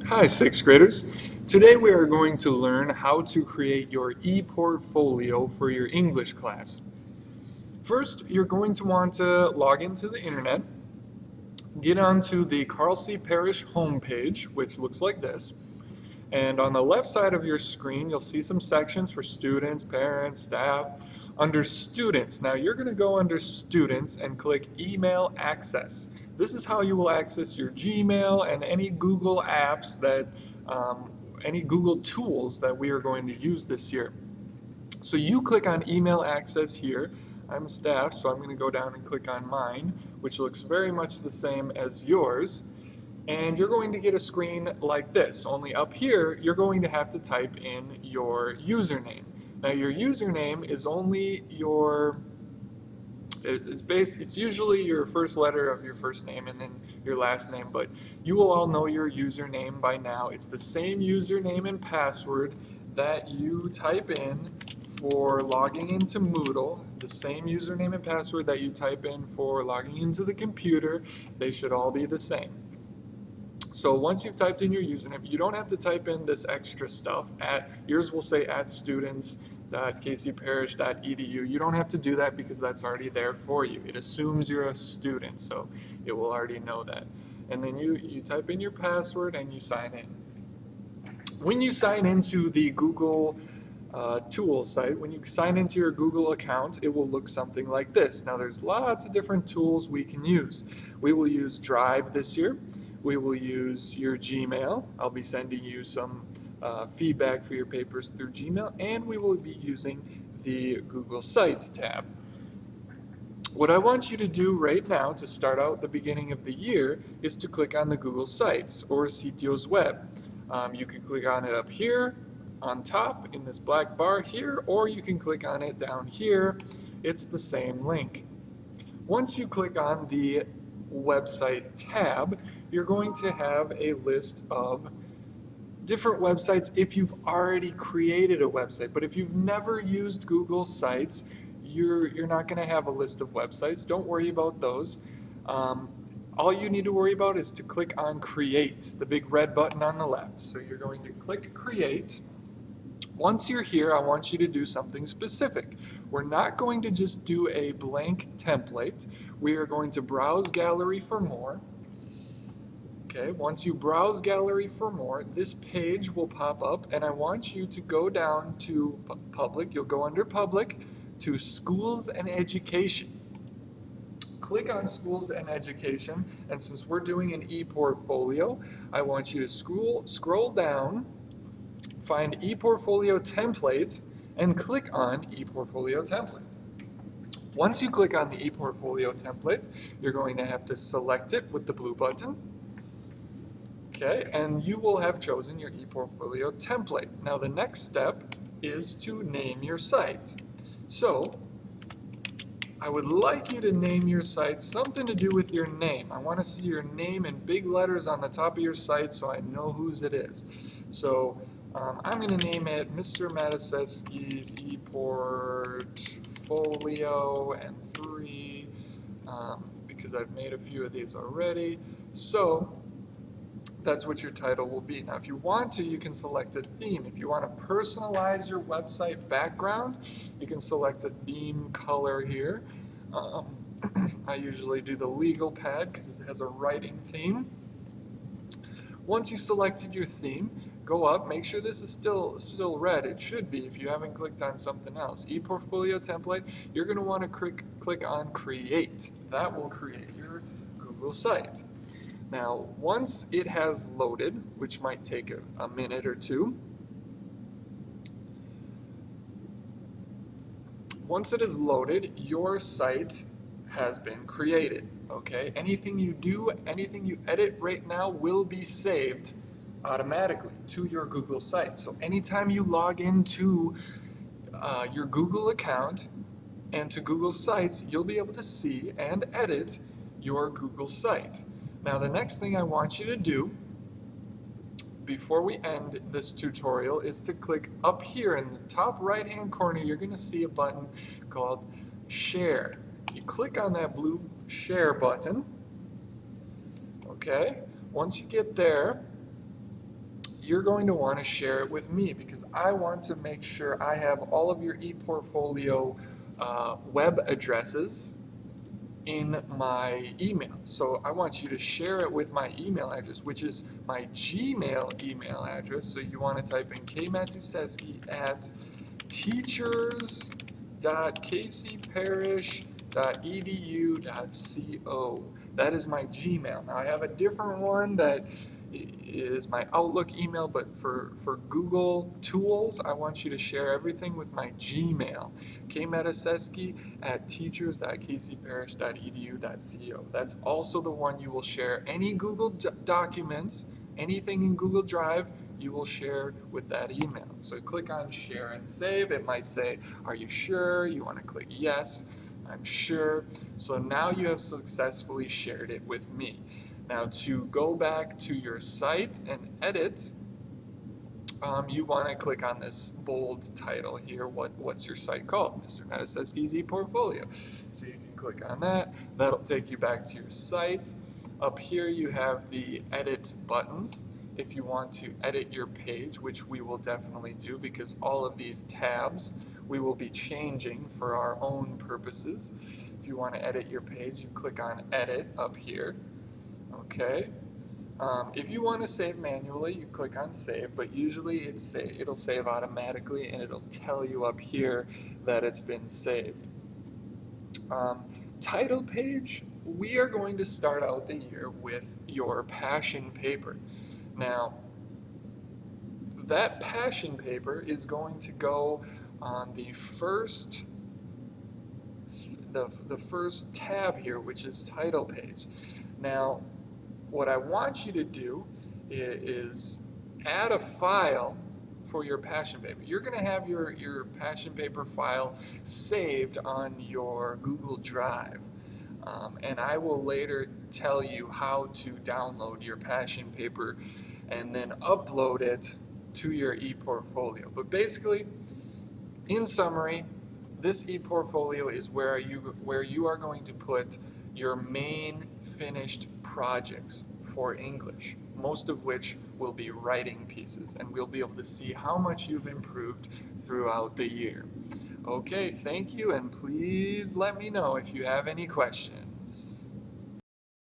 Hi, sixth graders. Today we are going to learn how to create your e-portfolio for your English class. First, you're going to want to log into the internet, get onto the Carl C. Parrish homepage, which looks like this. And on the left side of your screen, you'll see some sections for students, parents, staff. Under Students, now you're going to go under Students and click Email Access. This is how you will access your Gmail and any Google apps that, any Google tools that we are going to use this year. So you click on Email Access here. I'm staff, so I'm going to go down and click on mine, which looks very much the same as yours. And you're going to get a screen like this, only up here you're going to have to type in your username. Now your username is only your, it's usually your first letter of your first name and then your last name, but you will all know your username by now. It's the same username and password that you type in for logging into Moodle, the same username and password that you type in for logging into the computer. They should all be the same. So once you've typed in your username, you don't have to type in this extra stuff. Yours will say @students.kcparish.edu. You don't have to do that because that's already there for you. It assumes you're a student, so it will already know that. And then you type in your password and you sign in. When you sign into the Google Tools site, when you sign into your Google account, it will look something like this. Now there's lots of different tools we can use. We will use Drive this year. We will use your Gmail. I'll be sending you some feedback for your papers through Gmail, and we will be using the Google Sites tab. What I want you to do right now to start out the beginning of the year is to click on the Google Sites or Sitios Web. You can click on it up here on top in this black bar here, or you can click on it down here. It's the same link. Once you click on the website tab, you're going to have a list of different websites if you've already created a website. But if you've never used Google Sites, you're not going to have a list of websites. Don't worry about those. All you need to worry about is to click on Create, the big red button on the left. So you're going to click Create. Once you're here, I want you to do something specific. We're not going to just do a blank template. We are going to browse Gallery for more. Okay, once you browse Gallery for more, this page will pop up, and I want you to go down to Public. You'll go under Public to Schools and Education. Click on Schools and Education, and since we're doing an e-portfolio, I want you to scroll down, find e-portfolio template, and click on e-portfolio template. Once you click on the e-portfolio template, you're going to have to select it with the blue button. Okay, and you will have chosen your e-portfolio template. Now the next step is to name your site. So I would like you to name your site something to do with your name. I want to see your name in big letters on the top of your site so I know whose it is. So I'm going to name it Mr. Matasevsky's e-portfolio and 3 because I've made a few of these already. So that's what your title will be. Now if you want to, you can select a theme. If you want to personalize your website background, you can select a theme color here. I usually do the legal pad because it has a writing theme. Once you've selected your theme, go up, make sure this is still red. It should be if you haven't clicked on something else. E-portfolio template, you're going to want to click on Create. That will create your Google site. Now, once it has loaded, which might take a minute or two, once it is loaded, your site has been created, okay? Anything you do, anything you edit right now will be saved automatically to your Google site. So anytime you log into your Google account and to Google Sites, you'll be able to see and edit your Google site. Now the next thing I want you to do before we end this tutorial is to click up here in the top right hand corner. You're going to see a button called Share. You click on that blue Share button. Okay, once you get there, you're going to want to share it with me because I want to make sure I have all of your ePortfolio web addresses in my email. So I want you to share it with my email address, which is my Gmail email address. So you want to type in kmatuszewski@teachers.kcparish.edu.co. That is my Gmail. Now I have a different one that is my Outlook email, but for Google Tools, I want you to share everything with my Gmail, kmatuszewski@teachers.kcparish.edu.co. That's also the one you will share any Google documents, anything in Google Drive, you will share with that email. So click on share and save. It might say, are you sure? You want to click yes, I'm sure. So now you have successfully shared it with me. Now to go back to your site and edit, you want to click on this bold title here. What's your site called? Mr. Matuszewski's ePortfolio. So you can click on that. That'll take you back to your site. Up here you have the edit buttons. If you want to edit your page, which we will definitely do because all of these tabs we will be changing for our own purposes. If you want to edit your page, you click on edit up here. Okay. If you want to save manually, you click on save, but usually it'll save automatically and it'll tell you up here that it's been saved. Title page, we are going to start out the year with your passion paper. Now, that passion paper is going to go on the first tab here, which is title page. Now, what I want you to do is add a file for your passion paper. You're going to have your passion paper file saved on your Google Drive. And I will later tell you how to download your passion paper and then upload it to your ePortfolio. But basically, in summary, this ePortfolio is where you are going to put your main finished projects for English, most of which will be writing pieces, and we'll be able to see how much you've improved throughout the year. Okay, thank you, and please let me know if you have any questions.